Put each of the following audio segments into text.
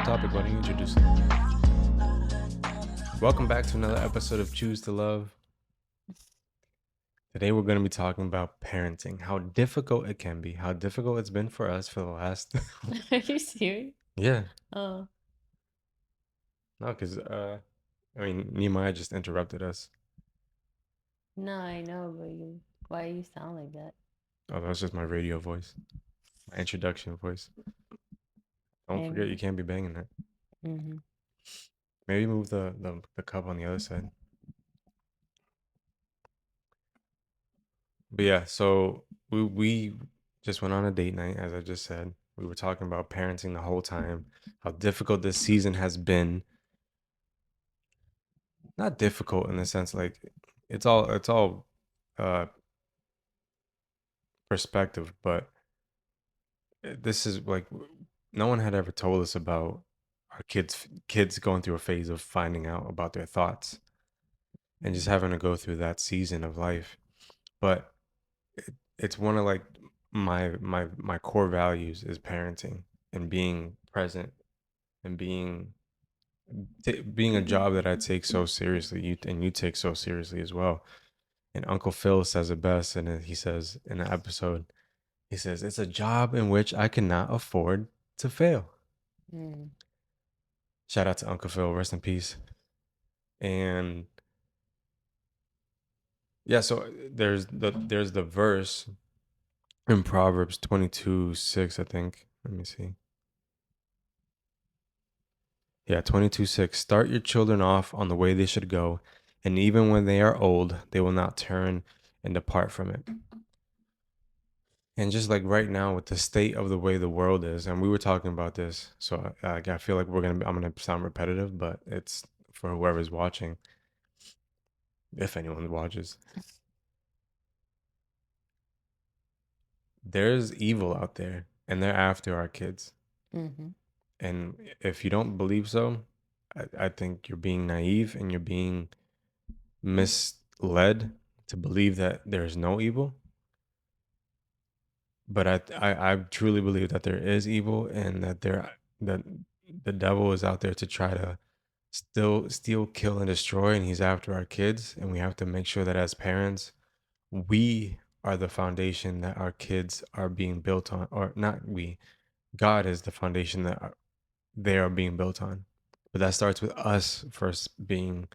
topic. Why don't you introduce it? Welcome back to another episode of Choose to Love. Today we're going to be talking about parenting, how difficult it can be, how difficult it's been for us for the last. Are you serious? Yeah, Oh, no, because Nehemiah just interrupted us. no, I know, but why you sound like that? Oh, that was just my radio voice, my introduction voice. Don't forget, you Maybe. can't be banging that. Mm-hmm. Maybe move the cup on the other side. But yeah, so we just went on a date night, as I just said. We were talking about parenting the whole time, how difficult this season has been. Not difficult in the sense like it's all uh perspective, but this is like no one had ever told us about our kids going through a phase of finding out about their thoughts and just having to go through that season of life. But it's one of like my core values is parenting and being present and being a job that I take so seriously. You take so seriously as well. And Uncle Phil says it best, and he says in an episode, he says it's a job in which I cannot afford to fail. Mm. Shout out to Uncle Phil, rest in peace. And yeah, so there's the verse in Proverbs 22:6, I think. Let me see. Yeah, 22:6. Start your children off on the way they should go, and even when they are old, they will not turn and depart from it. And just like right now, with the state of the way the world is, and we were talking about this, so I feel like I'm gonna sound repetitive, but it's for whoever's watching, if anyone watches. There's evil out there, and they're after our kids. Mm-hmm. And if you don't believe so, I think you're being naive and you're being misled to believe that there is no evil. But I truly believe that there is evil and that the devil is out there to try to still steal, kill, and destroy, and he's after our kids. And we have to make sure that as parents, we are the foundation that our kids are being built on, or not we. God is the foundation that they are being built on. But that starts with us first being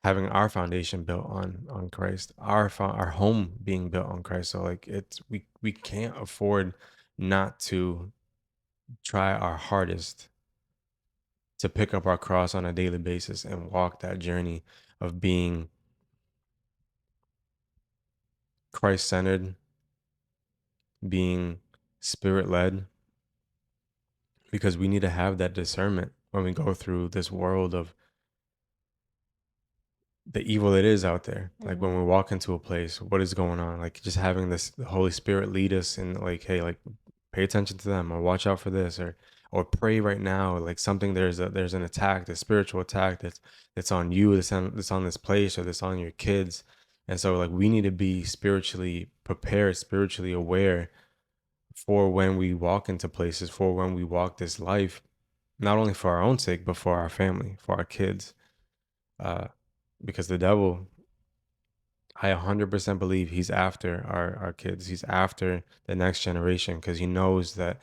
having our foundation built on Christ, our home being built on Christ. So like it's we can't afford not to try our hardest to pick up our cross on a daily basis and walk that journey of being Christ centered, being spirit led, because we need to have that discernment when we go through this world of the evil that is out there. Like Mm-hmm. when we walk into a place, what is going on? Like just having this the Holy Spirit lead us and like, hey, like pay attention to them or watch out for this or pray right now. Like something there's an attack, a spiritual attack that's on you, that's on this place or that's on your kids. And so like we need to be spiritually prepared, spiritually aware for when we walk into places, for when we walk this life, not only for our own sake, but for our family, for our kids. Uh, because the devil, I 100% believe he's after our kids. He's after the next generation because he knows that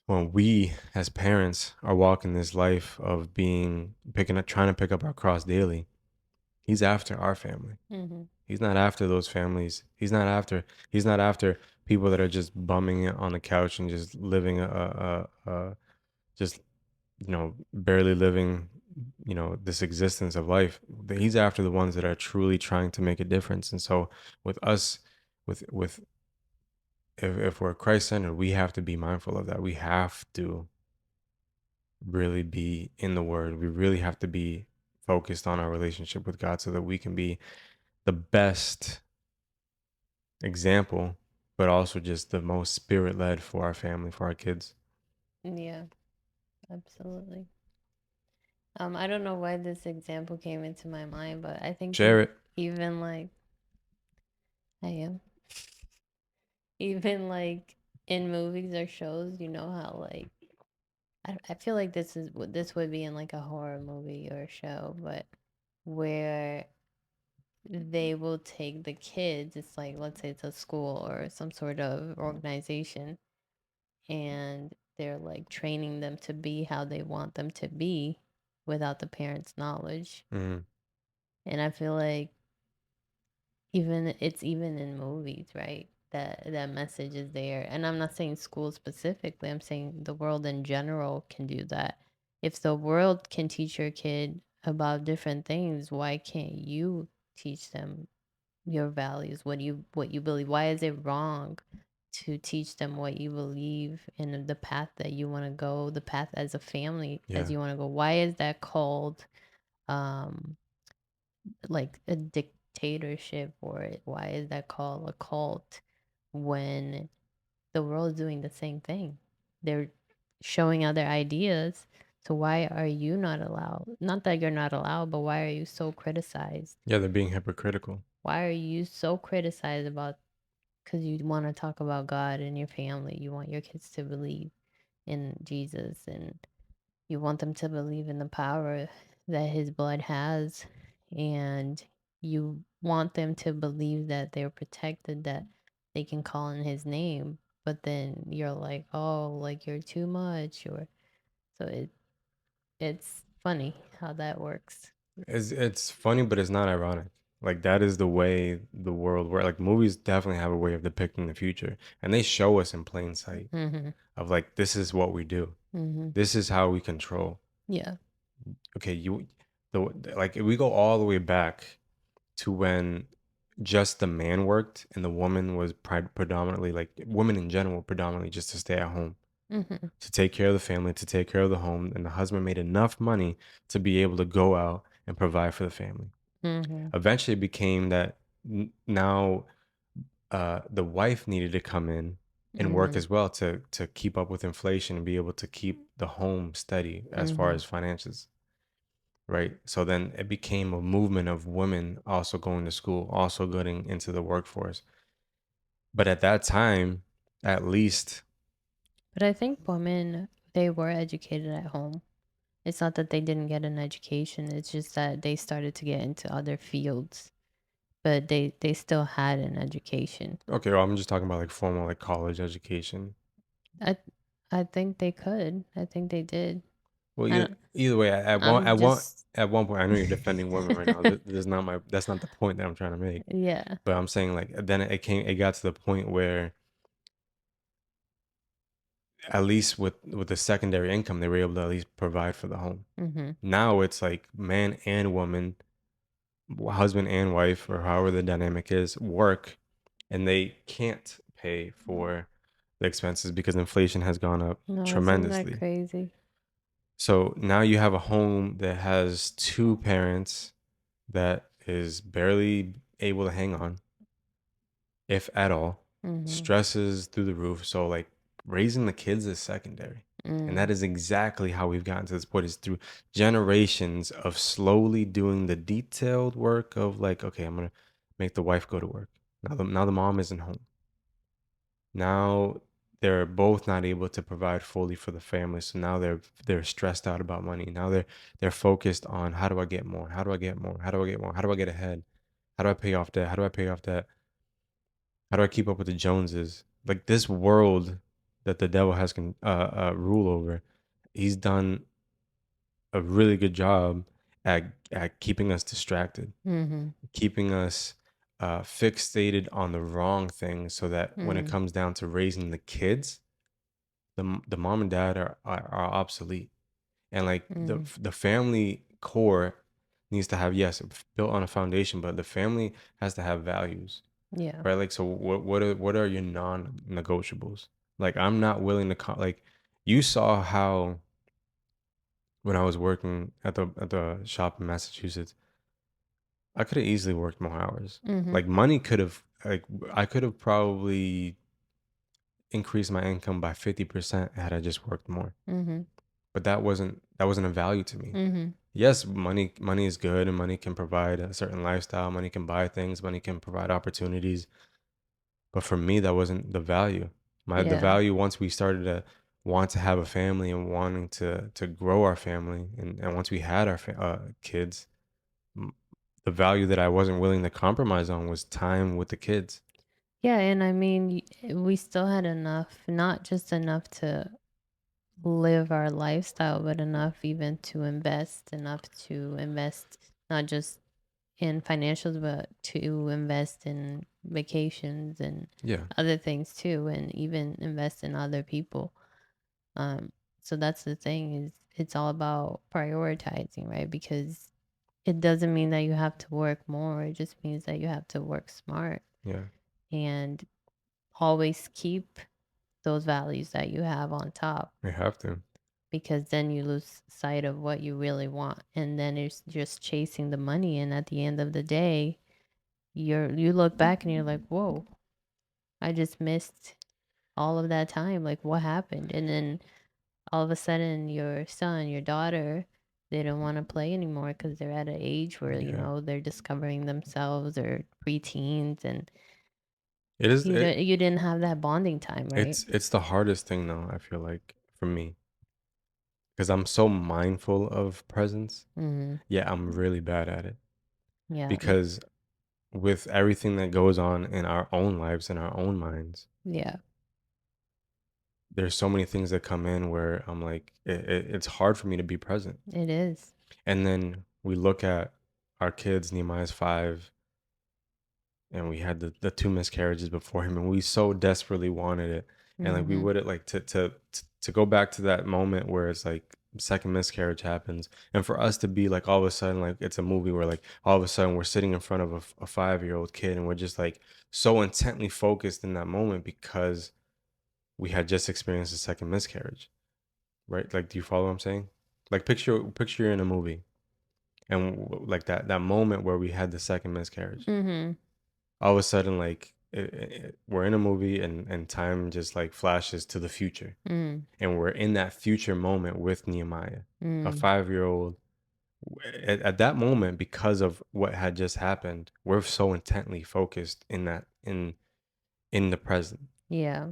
when we as parents are walking this life of being picking up trying to pick up our cross daily, he's after our family. Mm-hmm. He's not after those families. He's not after people that are just bumming it on the couch and just living just barely living, this existence of life. He's after the ones that are truly trying to make a difference. And so with us, with if we're Christ centered, we have to be mindful of that. We have to really be in the word. We really have to be focused on our relationship with God so that we can be the best example, but also just the most spirit led for our family, for our kids. Yeah, absolutely. I don't know why this example came into my mind, but I think Share it. even like I am, even like in movies or shows, you know how like I feel like this would be in like a horror movie or a show, but where they will take the kids. It's like, let's say it's a school or some sort of organization, and they're like training them to be how they want them to be without the parents' knowledge. Mm, And I feel like even in movies, right? That message is there. And I'm not saying school specifically, I'm saying the world in general can do that. If the world can teach your kid about different things, why can't you teach them your values, what you believe? Why is it wrong to teach them what you believe and the path that you want to go, the path as a family as yeah. you want to go? Why is that called um like a dictatorship, or why is that called a cult when the world is doing the same thing? They're showing other ideas. So why are you not allowed? Not that you're not allowed, but why are you so criticized? Yeah, they're being hypocritical. Why are you so criticized about, because you want to talk about God and your family? You want your kids to believe in Jesus, and you want them to believe in the power that his blood has, and you want them to believe that they're protected, that they can call in his name. But then you're like, oh, like you're too much, or so it's funny how that works. It's funny, but it's not ironic. Like that is the way the world works. Like movies definitely have a way of depicting the future, and they show us in plain sight Mhm. of like this is what we do. Mhm. This is how we control. Yeah. Okay, like if we go all the way back to when just the man worked and the woman was predominantly like women in general predominantly just to stay at home, Mhm. to take care of the family, to take care of the home, and the husband made enough money to be able to go out and provide for the family. Mhm. Eventually, it became that now the wife needed to come in and work Mhm. as well to keep up with inflation and be able to keep the home steady as far Mhm. as finances, right? So then it became a movement of women also going to school, also getting into the workforce. But at that time, at least, But I think women, they were educated at home. It's not that they didn't get an education, it's just that they started to get into other fields, but they still had an education. okay, well, I'm just talking about like formal like college education. I I think they could. I think they did. Well, I don't, either way, I'm just at one point, I know you're defending women right now. This is not my that's not the point that I'm trying to make. yeah. But I'm saying like then it got to the point where at least with the secondary income, they were able to at least provide for the home. Mhm. Now it's like man and woman, husband and wife, or however the dynamic is, work, and they can't pay for the expenses because inflation has gone up No, isn't that tremendously. crazy? So now you have a home that has two parents that is barely able to hang on, if at all, Mhm. stresses through the roof. So like raising the kids is secondary. And that Mm. is exactly how we've gotten to this point is through generations of slowly doing the detailed work of like, okay, I'm gonna make the wife go to work. Now the mom isn't home. Now they're both not able to provide fully for the family. So now they're stressed out about money. Now they're focused on how do I get more? How do I get more? How do I get more? How do I get ahead? How do I pay off debt? How do I pay off debt? How do I keep up with the Joneses? Like this world that the devil has rule over, he's done a really good job at keeping us distracted, Mhm. keeping us fixated on the wrong things, so that when it Mm. comes down to raising the kids, the mom and dad are obsolete, and like Mm. the family core needs to have, yes, built on a foundation, but the family has to have values. Yeah. Right? Like, so what are your non-negotiables? Like, I'm not willing to like you saw how when I was working at the shop in Massachusetts, I could have easily worked more hours. Mhm. Like money could have like I could have probably increased my income by 50% had I just worked more. Mhm. But that wasn't a value to me. Mhm. Yes, money is good and money can provide a certain lifestyle, money can buy things, money can provide opportunities. But for me, that wasn't the value. The Yeah. value once we started to want to have a family and wanting to grow our family, and once we had our kids, m- the value that I wasn't willing to compromise on was time with the kids. Yeah, and I mean, we still had enough, not just enough to live our lifestyle, but enough to invest not just in financials, but to invest in vacations and Yeah, other things too, and even invest in other people. Um, so that's the thing is it's all about prioritizing, right? Because it doesn't mean that you have to work more. It just means that you have to work smart yeah, and always keep those values that you have on top we have to. because then you lose sight of what you really want and then it's just chasing the money and at the end of the day you look back and you're like, "Whoa, I just missed all of that time. Like what happened?" And then all of a sudden your son, your daughter, they don't want to play anymore because they're at an age where, Yeah, they're discovering themselves or preteens and it is. you didn't have that bonding time, right? It's the hardest thing though. I feel like for me, because I'm so mindful of presence. Mhm. Yeah, I'm really bad at it Yeah. because with everything that goes on in our own lives, in our own minds, Yeah. there's so many things that come in where I'm like, it's hard for me to be present. It is. And then we look at our kids, Nehemiah's 5, and we had the two miscarriages before him, and we so desperately wanted it. And like we Mhm. would it like to go back to that moment where it's like second miscarriage happens, and for us to be like all of a sudden like it's a movie where like all of a sudden we're sitting in front of a 5-year-old kid and we're just like so intently focused in that moment because we had just experienced a second miscarriage, right? Like, do you follow what I'm saying? Like, picture you're in a movie, and like that moment where we had the second miscarriage. Mhm. All of a sudden, like we're in a movie, and time just like flashes to the future, Mm. and we're in that future moment with Nehemiah, a Mm. 5-year-old. At that moment, because of what had just happened, we're so intently focused in that in the present. Yeah.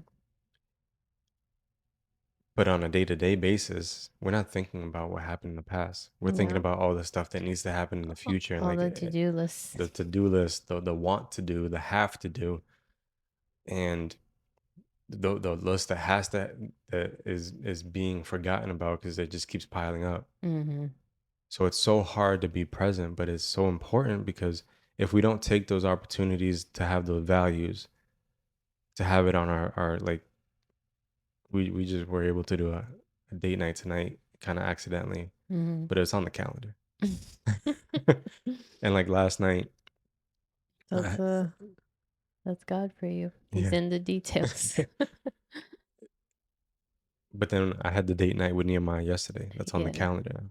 But on a day-to-day basis, we're not thinking about what happened in the past. We're thinking Yeah. about all the stuff that needs to happen in the future, and All like the to-do lists. the to-do list, the want to do, the have to do, and the list that has that is being forgotten about because it just keeps piling up. Mhm. So it's so hard to be present, but it's so important because if we don't take those opportunities to have those values, to have it on our like we just were able to do a date night tonight kind of accidentally, Mhm. but it's on the calendar. And like last night, That's I, uh that's God for you. He's yeah. in the details. But then I had the date night with Nehemiah yesterday. That's on the Yeah. calendar now.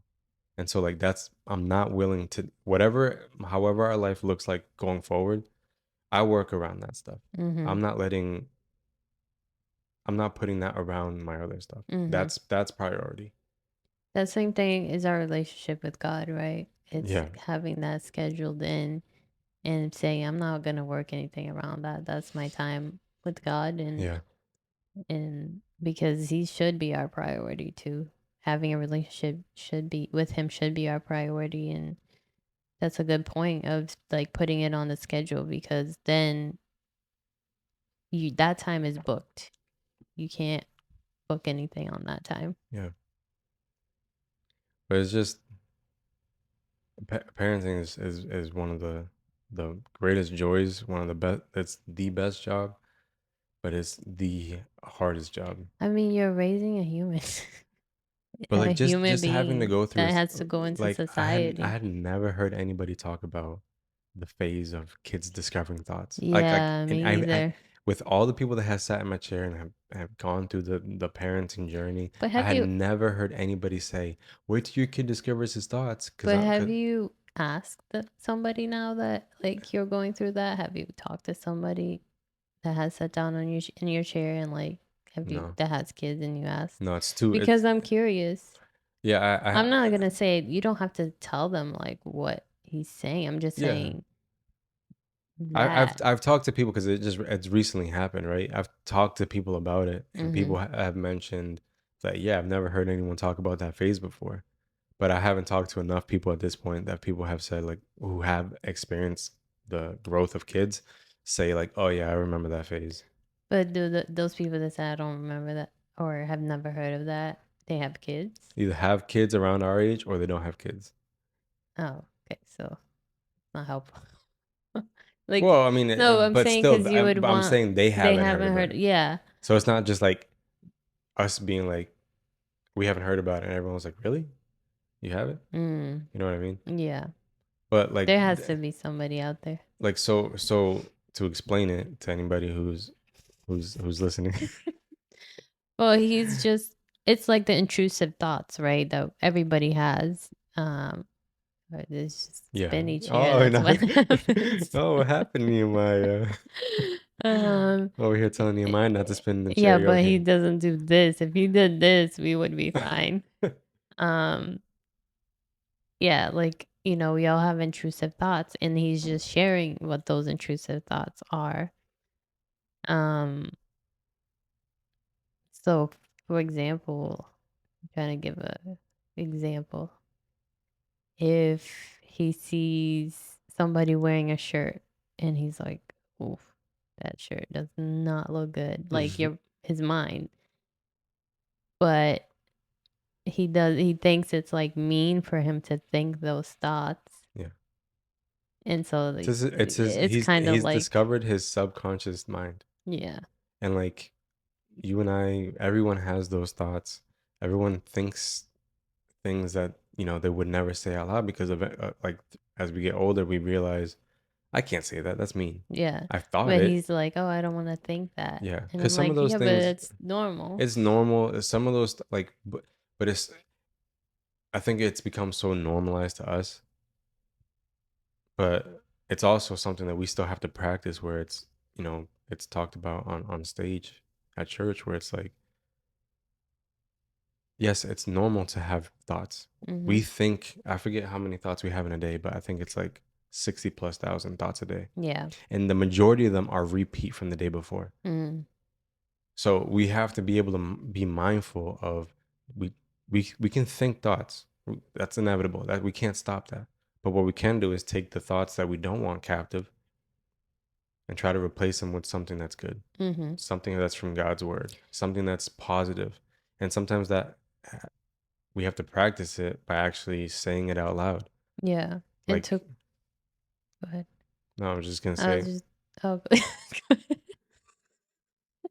And so like that's I'm not willing to whatever however our life looks like going forward, I work around that stuff. I'm Mhm. not letting I'm not putting that around my other stuff. Mhm. That's priority. That same thing is our relationship with God, right? It's Yeah. having that scheduled in and saying, I'm not gonna work anything around that. That's my time with God Yeah. and because he should be our priority too. Having a relationship should be with him should be our priority and that's a good point of like putting it on the schedule because then you that time is booked. You can't book anything on that time. Yeah. But it's just parenting is one of the greatest joys, one of the best it's the best job, but it's the hardest job. I mean, you're raising a human, But, a like, human just having to being go through that s has to go into like, I society. had never heard anybody talk about the phase of kids discovering thoughts. Like, Yeah, and me I either. with all the people that have sat in my chair and have gone through the parenting journey, But I have had you never heard anybody say, "Wait till your kid discovers his thoughts," but have 'cause you asked somebody now that like you're going through that? Have you talked to somebody that has sat down on your in your chair and like have you no. that has kids and you asked? No, it's too Because it's I'm curious. yeah, I'm I not gonna say you don't have to tell them like what he's saying. I'm just yeah. saying I've that. I've talked to people because it's recently happened, right? I've talked to people about it, and people Mhm. have mentioned that, yeah, I've never heard anyone talk about that phase before. But I haven't talked to enough people at this point that people have said, like, who have experienced the growth of kids, say like, "Oh yeah, I remember that phase." But do those people that say I don't remember that or have never heard of that, they have kids? Either have kids around our age or they don't have kids. Oh, okay, so not helpful. Like, Well, I mean, no, I'm but saying still, because you would but I'm want saying they they haven't heard haven't of heard it. yeah. So it's not just like us being like, we haven't heard about it, and everyone's like, "Really? You haven't?" Mm, You know what I mean? yeah. But There has to be somebody out there. so to explain it to anybody who's listening. Well, he's just it's like the intrusive thoughts, right? That everybody has. But it's just Yeah. spinny chair, Oh, that's no. what happens. Oh, what happened, Nehemiah? um Over here telling Nehemiah not to spin in the chair. yeah, You but he okay? doesn't do this. If he did this, we would be fine. Um yeah, like, we all have intrusive thoughts and he's just sharing what those intrusive thoughts are. Um so for example, I'm trying to give a example. If he sees somebody wearing a shirt and he's like, "Oof, that shirt does not look good." Like his mind, but he thinks it's like mean for him to think those thoughts, Yeah. and so like It's his it's kind of he's like discovered his subconscious mind. yeah, And like you and I, everyone has those thoughts. Everyone thinks things that, they would never say out loud because of it. Like as we get older, we realize I can't say that. That's mean. yeah. I've thought But it. he's like, "Oh, I don't want to think that," Yeah. and Because I'm some of like, those "Yeah, but things, it's normal." it's normal. Some of those like, but it's, I think it's become so normalized to us, but it's also something that we still have to practice where it's, it's talked about on stage at church where it's like, yes, it's normal to have thoughts. Mhm. We think, I forget how many thoughts we have in a day, but I think it's like 60 plus thousand thoughts a day. Yeah. And the majority of them are repeat from the day before. Mm. So we have to be able to be mindful of we we can think thoughts. That's inevitable. That we can't stop that. But what we can do is take the thoughts that we don't want captive and try to replace them with something that's good, Mhm. something that's from God's word, something that's positive. And sometimes that we have to practice it by actually saying it out loud. Yeah. It Like, took go ahead. no, I was just gonna I was say, just oh,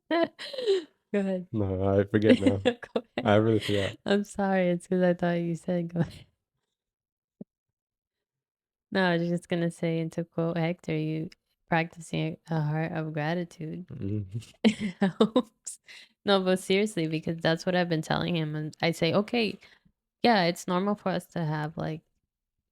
go ahead. no, I forget now. Go ahead. I really forgot. I'm sorry, it's because I thought you said go ahead. No, I was just gonna say, and to quote Hector, you practicing a heart of gratitude Mhm. helps. No, but seriously, because that's what I've been telling him, and I say, "Okay, yeah, it's normal for us to have, like,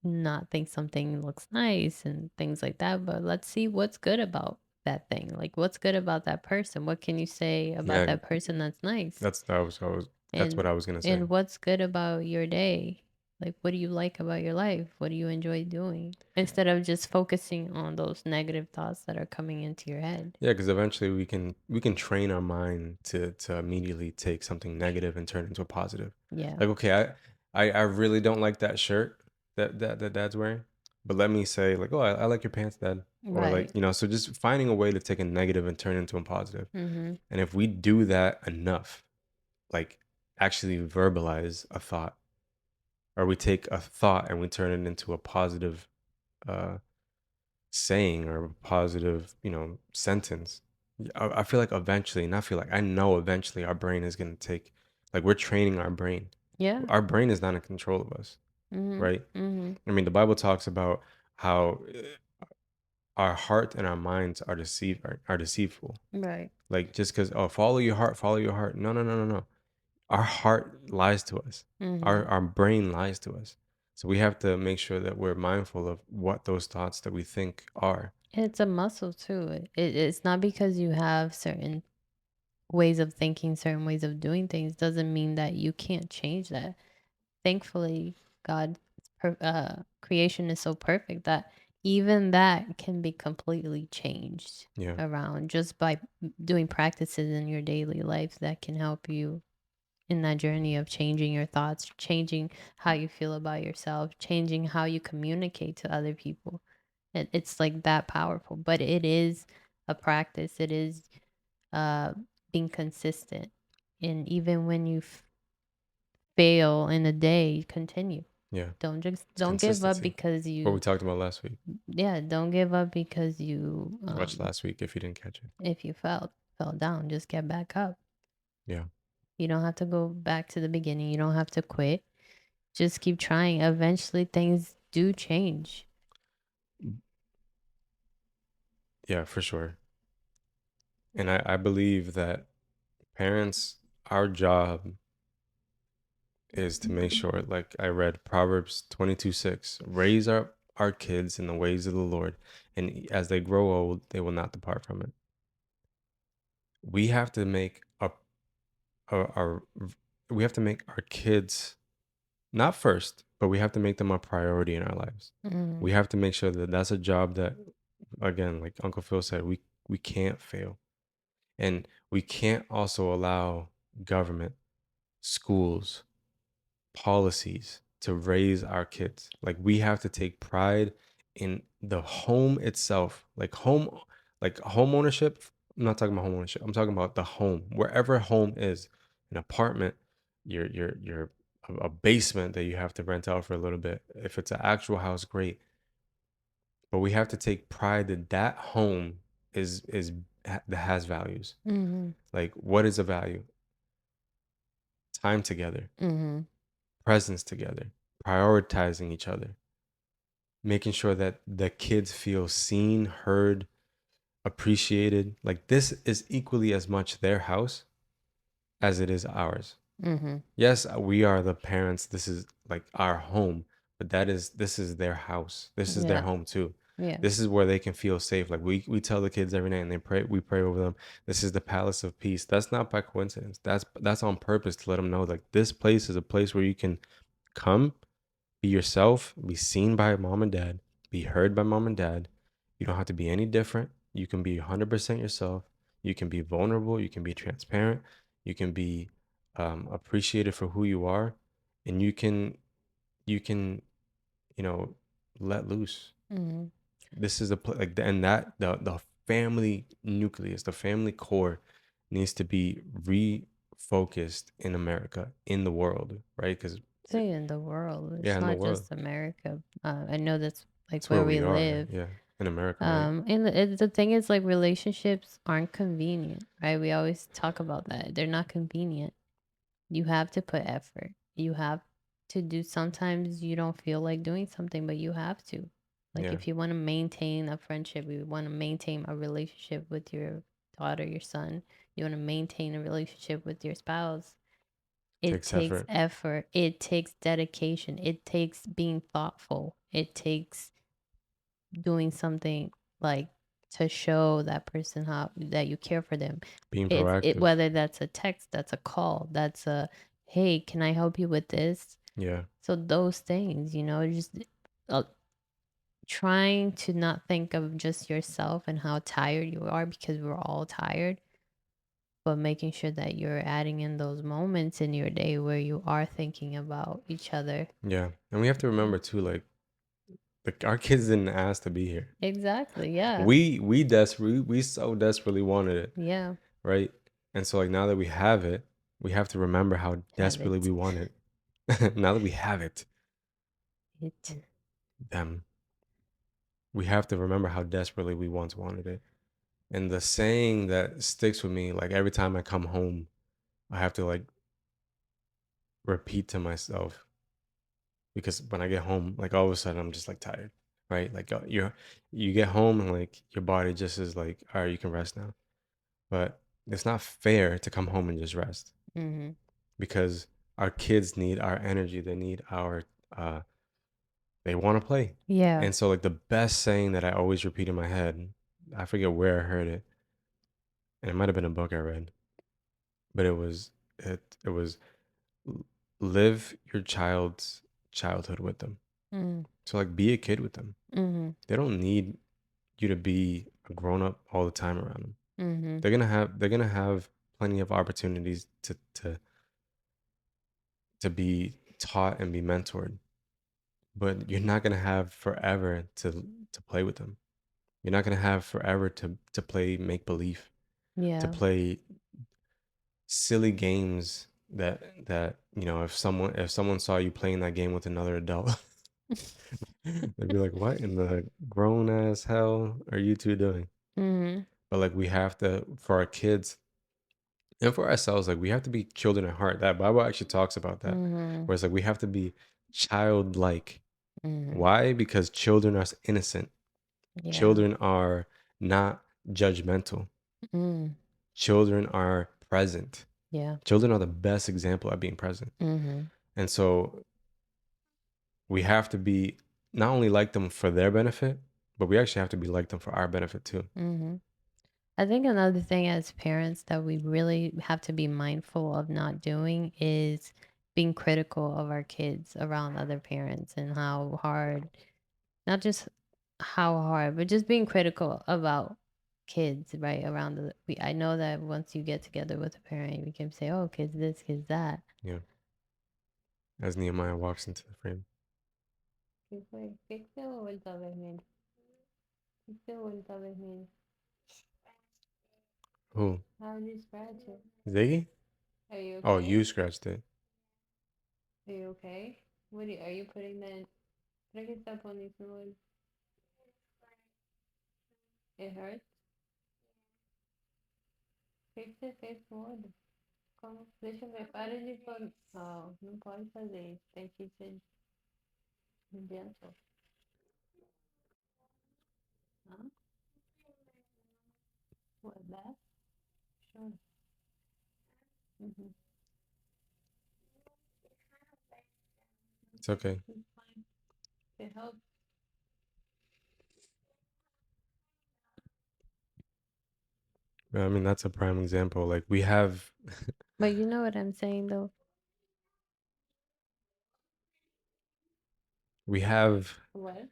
not think something looks nice and things like that, but let's see what's good about that thing. Like, what's good about that person? What can you say about Yeah, that person that's nice? that's And what I was gonna say. and what's good about your day? Like, what do you like about your life? What do you enjoy doing? Instead of just focusing on those negative thoughts that are coming into your head. Yeah, because eventually we can train our mind to immediately take something negative and turn it into a positive. Yeah. Like, okay, I really don't like that shirt that dad's wearing, but let me say like, oh, I like your pants, dad, or like, Right. so just finding a way to take a negative and turn it into a positive. Mhm. And if we do that enough, like actually verbalize a thought, or we take a thought and we turn it into a positive uh saying or a positive, sentence. I feel like eventually, not feel like, I know eventually our brain is going to take, like, we're training our brain. Yeah. Our brain is not in control of us, Mhm. right? Mhm. I mean, the Bible talks about how our heart and our minds are deceitful. Right. Like, just because, oh, follow your heart, follow your heart. No, no, no, no, no. Our heart lies to us. Our Mhm. our brain lies to us. So we have to make sure that we're mindful of what those thoughts that we think are. It's a muscle too. It's not because you have certain ways of thinking, certain ways of doing things, doesn't mean that you can't change that. Thankfully, God's creation is so perfect that even that can be completely changed Yeah. around just by doing practices in your daily life that can help you. in that journey of changing your thoughts, changing how you feel about yourself, changing how you communicate to other people. It's like that powerful, but it is a practice. It is uh, being consistent. And even when you fail in a day, continue. Yeah, it's Don't give up consistency. because What we you, talked about last week. yeah, don't give up because you Watch last week if you didn't catch it. if you fell down, just get back up. Yeah. You don't have to go back to the beginning. You don't have to quit. Just keep trying. Eventually things do change. Yeah, for sure. And I believe that parents, our job is to make sure, like I read Proverbs 22:6, raise our kids in the ways of the Lord, and as they grow old, they will not depart from it. We have to make our we have to make our kids not first, but we have to make them a priority in our lives. Mm, We have to make sure that that's a job that, again, like Uncle Phil said, we can't fail. And we can't also allow government, schools, policies to raise our kids. Like we have to take pride in the home itself. Like home ownership. I'm not talking about home ownership. I'm talking about the home. Wherever home is, an apartment, your a basement that you have to rent out for a little bit. If it's an actual house, great. But we have to take pride that that home is that has values. mhm, Like what is a value? Time together, mhm, presence together, prioritizing each other, making sure that the kids feel seen, heard, appreciated. Like this is equally as much their house as it is ours. mhm. Yes, we are the parents. This is like our home, but this is their house. This is their Yeah, home too. yeah. This is where they can feel safe. Like we tell the kids every night and we pray over them. This is the palace of peace. That's not by coincidence. That's on purpose to let them know like this place is a place where you can come, be yourself, be seen by mom and dad, be heard by mom and dad. You don't have to be any different. You can be 100% yourself. You can be vulnerable. You can be transparent. You can be appreciated for who you are, and you can you know let loose. Mhm. This is like and that the family nucleus, the family core, needs to be refocused in America, in the world, right? Because Say in the world. yeah, It's in the not world. just America. I know that's like It's where where we we are, live. yeah, in America, right? And the thing is, like, relationships aren't convenient, right? We always talk about that. They're not convenient. You have to put effort. You have to do, sometimes you don't feel like doing something, but you have to. Like, Yeah, if you want to maintain a friendship, you want to maintain a relationship with your daughter, your son, you want to maintain a relationship with your spouse, it takes takes effort, effort, it takes dedication, it takes being thoughtful, it takes doing something like to show that person how that you care for them. being It proactive. whether that's a text, that's a call, that's a, hey, can I help you with this? Yeah, So those things, just uh, trying to not think of just yourself and how tired you are, because we're all tired, but making sure that you're adding in those moments in your day where you are thinking about each other. yeah, and we have to remember too, like our kids didn't ask to be here. Exactly. Yeah. We so desperately wanted it, Yeah. right? And so like now that we have it, we have to remember how Have desperately it. we want it. Now that we have it, It. them, we have to remember how desperately we once wanted it. And the saying that sticks with me, like every time I come home, I have to like repeat to myself because when I get home, like all of a sudden I'm just like tired, right? Like you get home and like your body just is like, all right, you can rest now. But it's not fair to come home and just rest Mm-hmm. because our kids need our energy. They need our they want to play. Yeah. And so like the best saying that I always repeat in my head, I forget where I heard it, and it might have been a book I read, but it was live your child's childhood with them. Mm-hmm. So like be a kid with them. Mm-hmm. They don't need you to be a grown up all the time around them. Mm-hmm. They're gonna have plenty of opportunities to to be taught and be mentored, but you're not gonna have forever to play with them. You're not gonna have forever to play make believe, to Yeah. play silly games that if someone saw you playing that game with another adult, they'd be like, "What in the grown ass hell are you two doing?" Mhm. But like we have to for our kids and for ourselves, like we have to be children at heart. That Bible actually talks about that, Mhm. where it's like we have to be childlike. Mhm. Why? Because children are innocent. Yeah. Children are not judgmental. Mm. Children are present. Yeah. Children are the best example at being present. Mhm. And so we have to be not only like them for their benefit, but we actually have to be like them for our benefit too. Mhm. I think another thing as parents that we really have to be mindful of not doing is being critical of our kids around other parents and how hard, not just how hard, but just being critical about kids, right? Around I know that once you get together with a parent, you can say, "Oh, kids this, kids that." Yeah. As Nehemiah walks into the frame. ¿Qué fue? ¿Qué se ha vuelto a ver, men? ¿Qué se ha vuelto a ver, men? Who? How did you scratch it? Ziggy? Are you Oh, okay? you scratched it. Are you okay? Are you putting that? Creo que está poniendo. It hurts. Fix it, fix what? Como? Deixa eu ver. Para de pôr. Oh, não pode fazer isso. Tem que ser gentle. Huh? What, that? Sure. Mm-hmm. It's okay. It's fine. It helps. I mean, that's a prime example. Like we have But you know what I'm saying, though? we have What?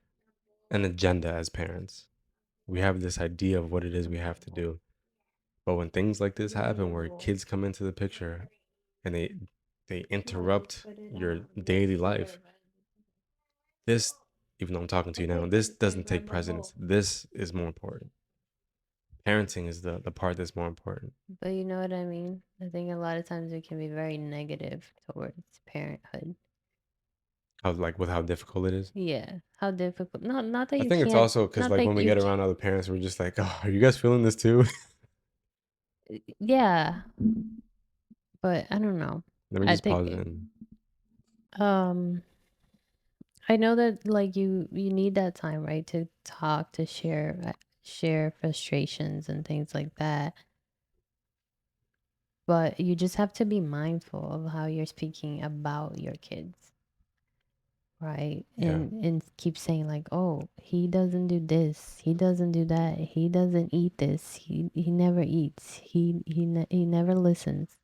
an agenda as parents. We have this idea of what it is we have to do. But when things like this happen where kids come into the picture and they No, just interrupt put it your on. Like, daily life, whatever. this even though I'm talking to you now, Okay, this then doesn't take grab a precedence. bowl. This is more important. Parenting is the part that's more important. But you know what I mean? I think a lot of times we can be very negative towards parenthood. How like with how difficult it is. Yeah. How difficult. Not that I you think it's can't. also because Not like that when we you get can. around other parents, we're just like, oh, are you guys feeling this too? Yeah. But I don't know. Let me I just think pause it and um I know that like you need that time, right, to talk, to share frustrations and things like that. But you just have to be mindful of how you're speaking about your kids, right? yeah, And keep saying like, "Oh, he doesn't do this. He doesn't do that. He doesn't eat this. He never eats. He never listens."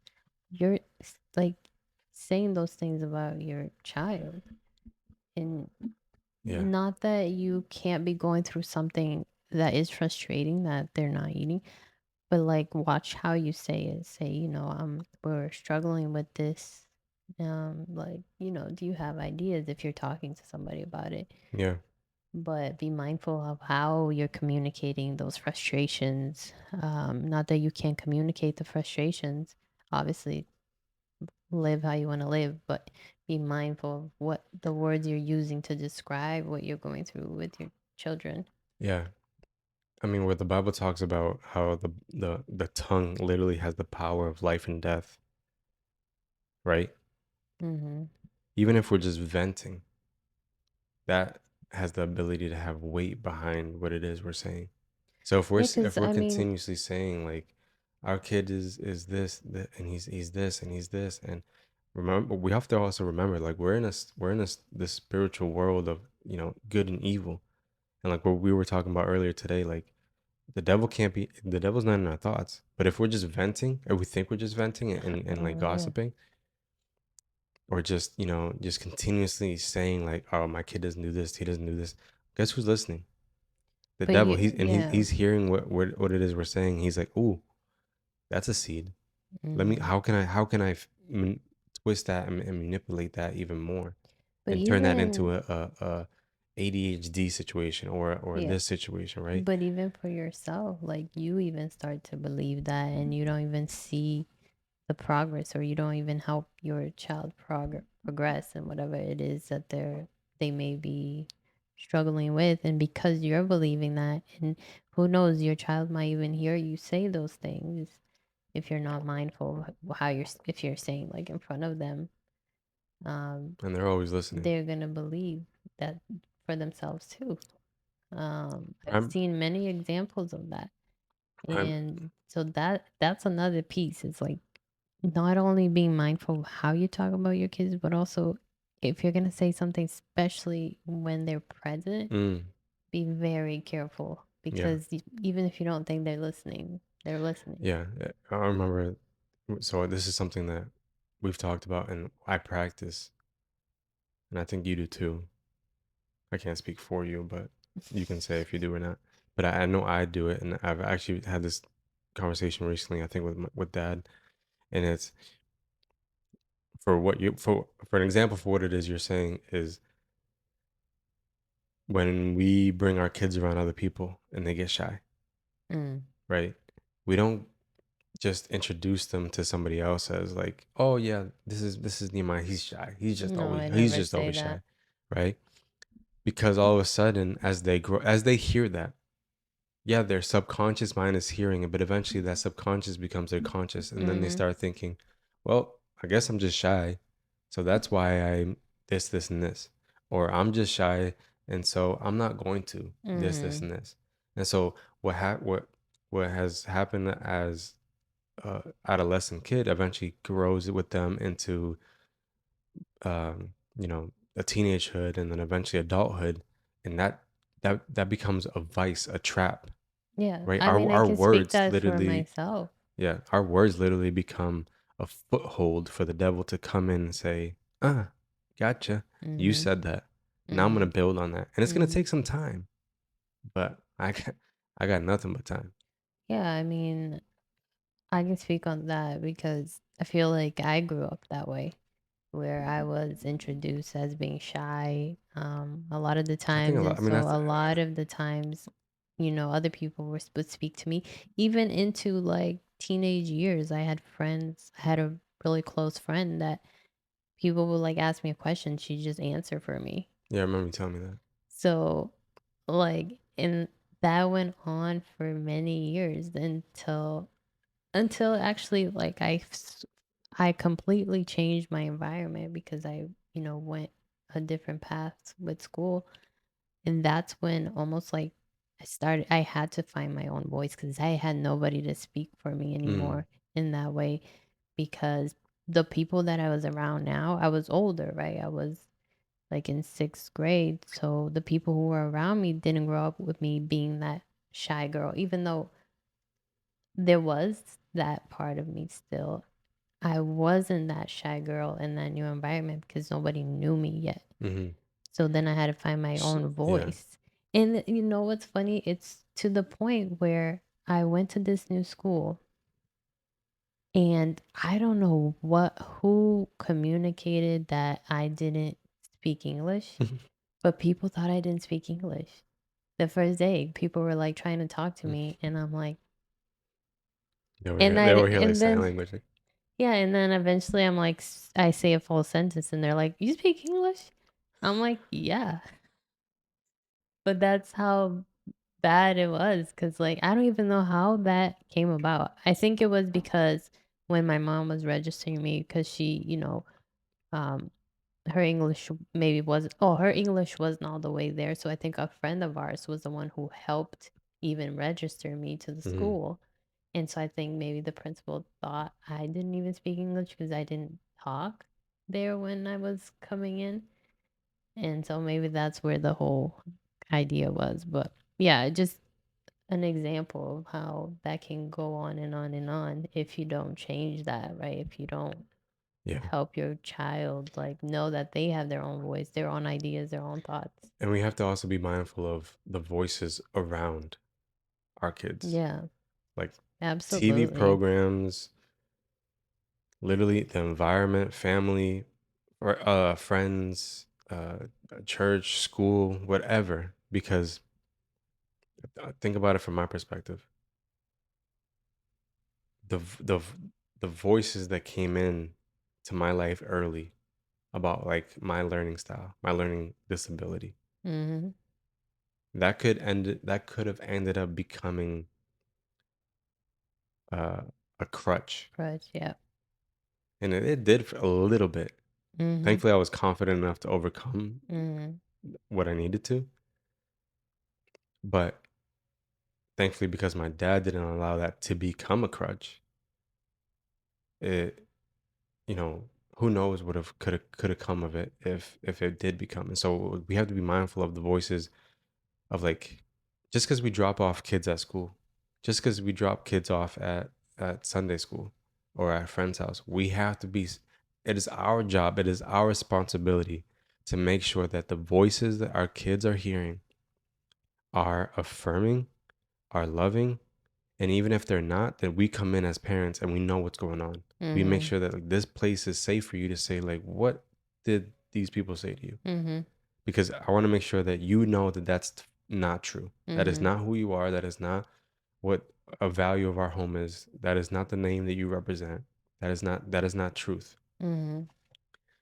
You're like saying those things about your child. And yeah, not that you can't be going through something that is frustrating that they're not eating, but like watch how you say it. Say, we're struggling with this. Like, do you have ideas if you're talking to somebody about it? yeah, But be mindful of how you're communicating those frustrations. Not that you can't communicate the frustrations. Obviously, live how you want to live, but be mindful of what the words you're using to describe what you're going through with your children. yeah. I mean, where the Bible talks about how the tongue literally has the power of life and death, right? Mm-hmm. Even if we're just venting, that has the ability to have weight behind what it is we're saying. So Yeah, if because we're I mean, continuously saying like our kid is this, and he's this and he's this, and remember we have to also remember like we're in this spiritual world of good and evil, and like what we were talking about earlier today, like the devil's not in our thoughts, but if we're just venting or we think we're just venting and like oh yeah. gossiping or just just continuously saying like, oh, my kid doesn't do this, he doesn't do this, guess who's listening? The But devil. you, He's and yeah. he's hearing what it is we're saying. He's like, "Ooh, that's a seed. Let me. Mm-hmm. How can I twist that and manipulate that even more But and turn that into even a ADHD situation or yeah, this situation, right? but even for yourself, like you even start to believe that and you don't even see the progress or you don't even help your child progress and whatever it is that they may be struggling with, and because you're believing that, and who knows, your child might even hear you say those things if you're not mindful of how you're if you're saying like in front of them, um And they're always listening. they're gonna believe that for themselves too. I've I'm seen many examples of that. I'm And so that's another piece. It's like not only being mindful of how you talk about your kids, but also if you're gonna say something, especially when they're present, mm, be very careful yeah. because even if you don't think they're listening, they're listening. Yeah, I remember. So this is something that we've talked about and I practice, and I think you do too. I can't speak for you, but you can say if you do or not. But I know I do it, and I've actually had this conversation recently. I think with Dad, and it's for what you for an example for what it is you're saying is when we bring our kids around other people and they get shy, Mm. right? We don't just introduce them to somebody else as like, oh yeah, this is Nehemiah. He's shy. No, I He's never just say always that. shy, right? Because all of a sudden, as they grow, as they hear that, yeah, their subconscious mind is hearing it, but eventually that subconscious becomes their conscious, and then they Mm-hmm. start thinking, well, I guess I'm just shy, so that's why I'm this, and this, or I'm just shy, and so I'm not going to this, Mm-hmm. and this, and so what has happened as adolescent kid eventually grows with them into a teenagehood and then eventually adulthood, and that becomes a vice, a trap, Yeah. right? I our mean, I our can speak words that for literally myself. yeah, our words literally become a foothold for the devil to come in and say, gotcha, you Mm-hmm. said that, now I'm Mm-hmm. gonna build on that, and it's gonna Mm-hmm. take some time, but I got nothing but time. Yeah, I mean, I can speak on that because I feel like I grew up that way, where I was introduced as being shy, a lot of the I think a times, lot, and I mean so that's a lot of the times, other people would speak to me, even into like teenage years. I had a really close friend that people would like ask me a question, she just answer for me. yeah, I remember you telling me that. So, like, and that went on for many years until actually like I completely changed my environment because I, went a different path with school, and that's when almost like I had to find my own voice because I had nobody to speak for me Mm, anymore in that way, because the people that I was around now, I was older, right? I was like in 6th grade, so the people who were around me didn't grow up with me being that shy girl, even though there was that part of me still. I wasn't that shy girl in that new environment because nobody knew me yet. mm-hmm. So then I had to find my own Yeah. voice. And you know what's funny? It's to the point where I went to this new school and I don't know who communicated that I didn't speak English, but people thought I didn't speak English. The first day, people were like trying to talk to me and I'm like, They were here like and sign then language. Like, yeah, and then eventually I'm like, I say a full sentence and they're like, "You speak English?" I'm like, "Yeah." But that's how bad it was, cause like, I don't even know how that came about. I think it was because when my mom was registering me, cause she, um, her English maybe was her English wasn't all the way there, so I think a friend of ours was the one who helped even register me to the mhm. school, and so I think maybe the principal thought I didn't even speak English because I didn't talk there when I was coming in, and so maybe that's where the whole idea was, but yeah, just an example of how that can go on and on and on if you don't change that, right? If you don't Yeah. help your child like know that they have their own voice, their own ideas, their own thoughts. And we have to also be mindful of the voices around our kids, Yeah, like TV absolutely. programs, literally the environment, family, or friends, church, school, whatever. Because think about it from my perspective, the voices that came in to my life early about like my learning style, my learning disability, Mhm. that could have ended up becoming uh, a crutch, Grudge, yeah. and it did for a little bit. Mhm. Thankfully, I was confident enough to overcome Mhm. what I needed to, but thankfully, because my dad didn't allow that to become a crutch, it, you know, who knows what have could have come of it if it did become. And so we have to be mindful of the voices of like, just because we drop off kids at school, just because we drop kids off at Sunday school or at a friend's house, we have to be. It is our job. It is our responsibility to make sure that the voices that our kids are hearing are affirming, are loving, and even if they're not, then we come in as parents and we know what's going on. We make Mhm. sure that like this place is safe for you to say like, what did these people say to you? Mhm. Because I want to make sure that you know that not true. That is Mhm. not who you are. That is not what a value of our home is. That is not the name that you represent. That is not truth. Mhm.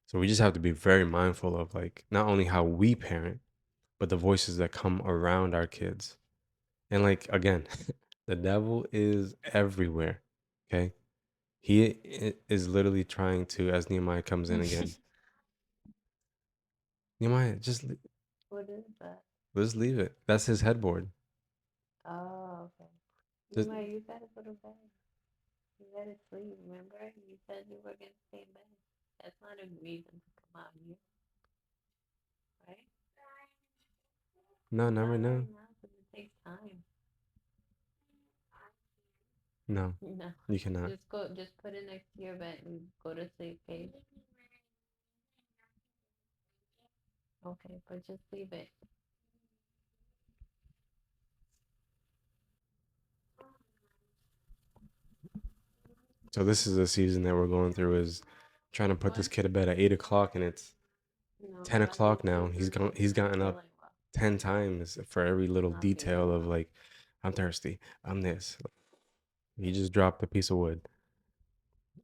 So we just have to be very mindful of like not only how we parent, but the voices that come around our kids. And like again, the devil is everywhere. Okay? Is literally trying to, as Nehemiah comes in again. Nehemiah, What is that? just leave it. That's his headboard. Oh, okay. Just Nima, you gotta go to bed. You gotta sleep. Remember, you said you were gonna stay in bed. That's not a reason to come out here, right? no, not right Not now. right now, because it takes time. No, No, you cannot. just go. Just put it next to your bed and go to sleep, okay? Okay, but just leave it. So this is a season that we're going through is trying to put this What? kid to bed at 8 o'clock, and it's No, 10 o'clock now. Gratitude, you're not. He's You're not gotten up feeling well. 10 times for every little Not detail feeling of well. like, I'm thirsty. I'm this. He just dropped a piece of wood.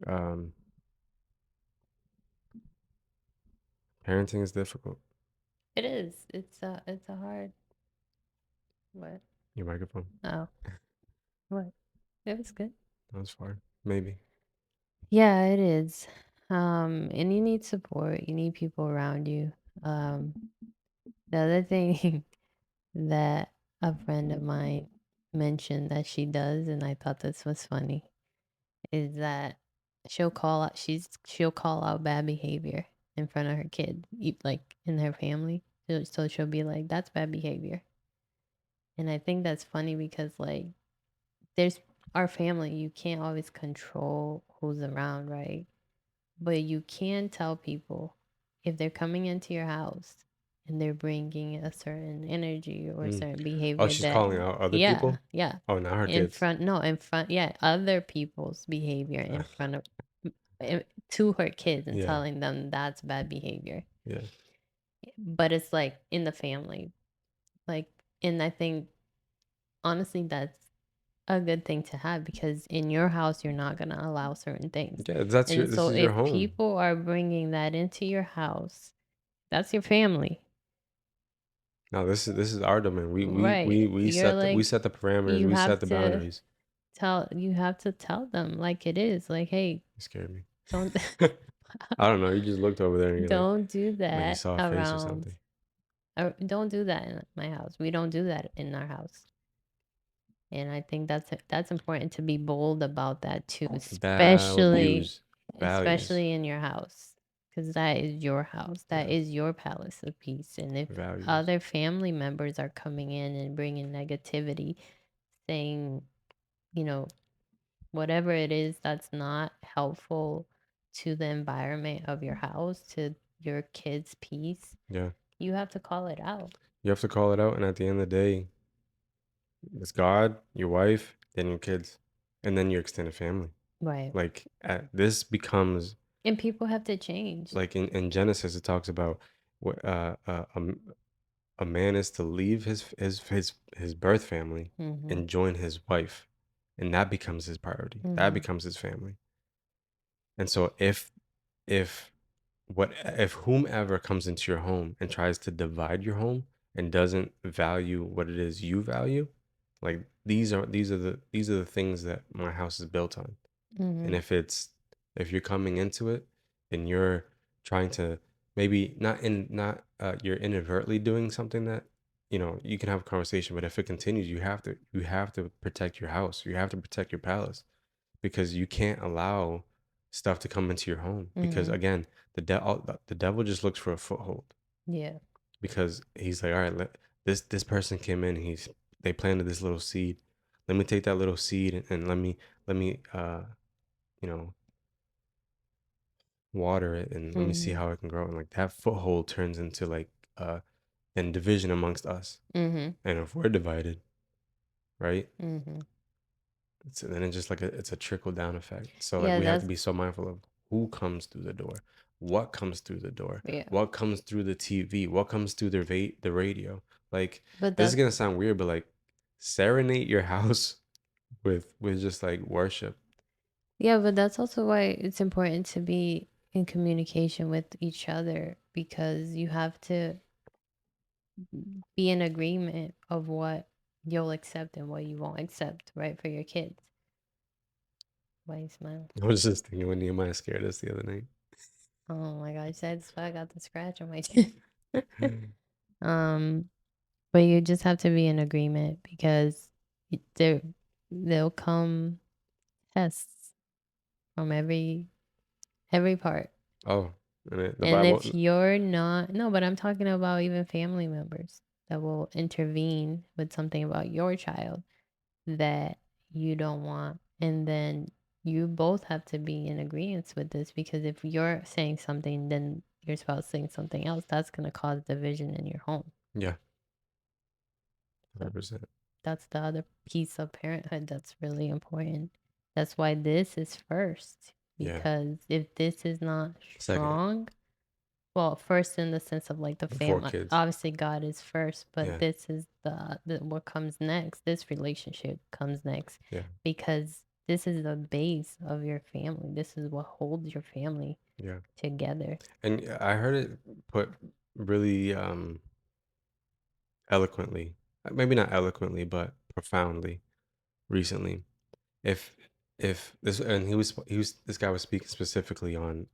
Um, Parenting is difficult. It is. It's a hard. What? Your microphone. Oh, what? It was good. That was far. Maybe. Yeah, it is. And you need support. You need people around you. Um, the other thing that a friend of mine mentioned that she does, and I thought this was funny, is that she'll call out bad behavior in front of her kid, like in her family. So she'll be like, "That's bad behavior," and I think that's funny because like there's our family. You can't always control who's around, right? But you can tell people if they're coming into your house and they're bringing a certain energy or a Mm. certain Oh, behavior she's that, calling out other yeah, people? yeah, Oh, not her in kids. front, no, in front, yeah, other people's behavior in front of, to her kids and Yeah. telling them that's bad behavior. Yeah. But it's like in the family, like, and I think honestly, that's a good thing to have because in your house you're not going to allow certain things. Yeah, And this so is your if home. people are bringing that into your house, that's your family. No, this is our domain. Right. You're We like set the parameters, you we set have the to boundaries. tell them like it is. Like, hey, You scared me. don't I don't know. You just looked over there and you're don't do like you that saw a face or around, something. or don't do that in my house. We don't do that in our house. And I think that's important to be bold about that too, Values. Values. especially in your house, because that is your house, that Yeah. is your palace of peace. And if Values. other family members are coming in and bringing negativity, saying, you know, whatever it is that's not helpful to the environment of your house, to your kids' peace, Yeah. you have to call it out. You have to call it out, and at the end of the day, it's God, your wife, then your kids, and then your extended family. Right. Like, this becomes And people have to change. like in Genesis, it talks about what a man is to leave his birth family Mhm. and join his wife, and that becomes his priority. That Mhm. becomes his family. And so if if whomever comes into your home and tries to divide your home and doesn't value what it is you value, like these are the things that my house is built on. And Mhm. if you're coming into it and you're trying to, maybe not you're inadvertently doing something that, you can have a conversation, but if it continues, you have to protect your house. You have to protect your palace, because you can't allow stuff to come into your home, because Mhm. again, the devil just looks for a foothold, Yeah. because he's like, all right, this person came in, they planted this little seed. Let me take that little seed, and let me you know water it, and let me see Mhm. how it can grow. And like that foothold turns into like and division amongst us. Mhm. And if we're divided, right, Mhm. then it's just like it's a trickle down effect. So like Yeah, we have to that's be so mindful of who comes through the door, what comes through the door, yeah. what comes through the TV, what comes through the radio. Like, But this is that gonna sound weird, but like, serenade your house with just like worship. yeah, but that's also why it's important to be in communication with each other, because you have to be in agreement of what you'll accept and what you won't accept, right, for your kids. Why you smile? I was just thinking when Nehemiah scared us the other night. Oh my gosh, that's why I got the scratch on my chin. um, but you just have to be in agreement, because there they'll come tests from every part. Oh, and the And Bible. if you're not, no, but I'm talking about even family members that will intervene with something about your child that you don't want. And then you both have to be in agreement with this, because if you're saying something, then your spouse saying something else, that's going to cause division in your home. Yeah, So 100%. that's the other piece of parenthood that's really important. That's why this is first, Yeah, because if this is not second, strong, well, first in the sense of like the before family, kids. obviously God is first, but Yeah, this is the what comes next. This relationship comes next, yeah, because this is the base of your family. This is what holds your family yeah. together. And I heard it put really eloquently, maybe not eloquently, but profoundly recently. If if this and he was this guy was speaking specifically on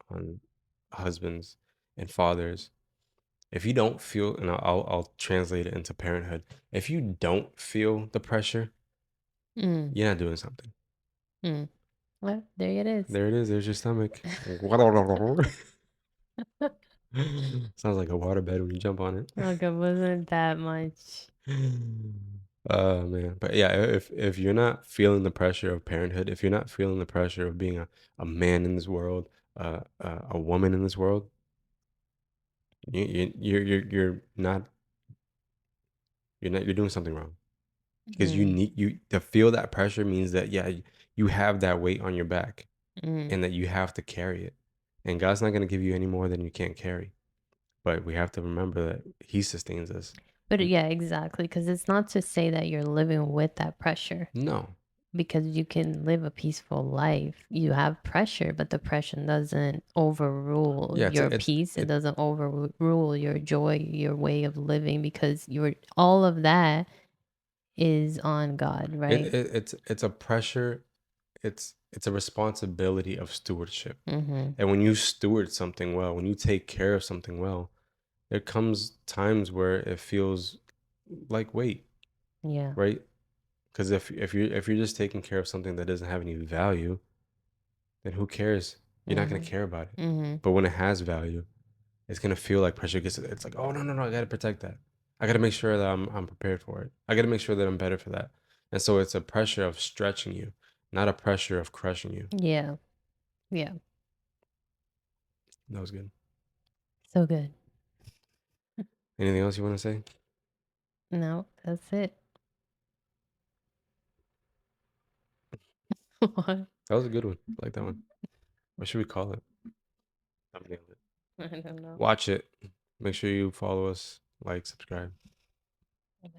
husbands and fathers. If you don't feel, and I'll translate it into parenthood. If you don't feel the pressure, Mm, you're not doing something. mm. Well, there it is. There it is. There's your stomach. Sounds like a waterbed when you jump on it. Okay, wasn't that much. Oh man, but yeah, if you're not feeling the pressure of parenthood, if you're not feeling the pressure of being a man in this world, a woman in this world, you're doing something wrong, because Mm, you to feel that pressure means that, yeah, you have that weight on your back, mm. and that you have to carry it, and God's not going to give you any more than you can't carry, but we have to remember that He sustains us. But yeah, exactly. Because it's not to say that you're living with that pressure, No, because you can live a peaceful life. You have pressure, but the pressure doesn't overrule yeah, your peace. It doesn't overrule your joy, your way of living, because you're all of that is on God, right? it's a pressure. It's a responsibility of stewardship. Mm-hmm. And when you steward something well, when you take care of something well, there comes times where it feels like weight, Yeah. right? Because if you're just taking care of something that doesn't have any value, then who cares? You're not gonna Mm-hmm. care about it. Mm-hmm. But when it has value, it's gonna feel like pressure. Gets It's like, oh, no, no, no, I gotta protect that. I gotta make sure that I'm prepared for it. I gotta make sure that I'm better for that. And so it's a pressure of stretching you, not a pressure of crushing you. Yeah. Yeah. That was good. So good. Anything else you want to say? No, that's it. What? That was a good one. I like that one. What should we call it? Thumbnail it. I don't know. Watch it. Make sure you follow us, like, subscribe. Bye.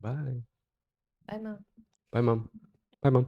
Bye. Bye, mom. Bye, mom. Bye, mom.